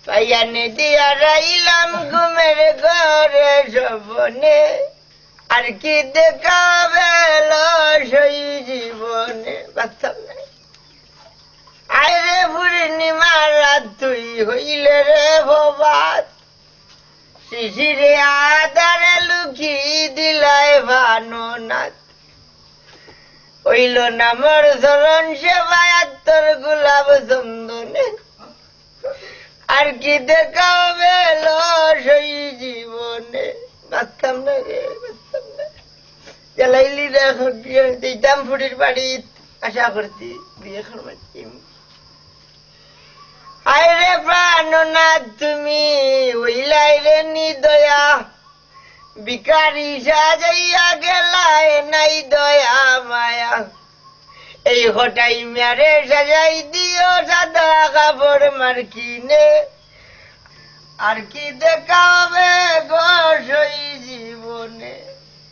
পাইয়ানে দিয়া রাইলাম ঘুমের ঘরে সবনে আর কি দেখাবে সেই জীবনে বাঁচতাম না আরে পূর্ণিমা রাত তুই হইলে রে ভবাত শিশিরে আদারে লুকি দিলাই ভানো নাথ হইল না মোর চরণ সেবায় তোর গোলাপ চন্দনে আর কি দেখাবে সেই জীবনে বাঁচতাম না রে বাঁচতাম না জ্বালাইলি রে দিতাম ফুটির বাড়ি আশা করছি বিয়ে করবাচ্ছি আরে প্রাণনাথ তুমি হইলাই রে নিদয়া ভিখারি সাজাইয়া গেলায় নাই দয়া মায়া এই হঠাই মেরে সাজাই দিও সাদা কাপড় মার্কিনে আর কি দেখাবে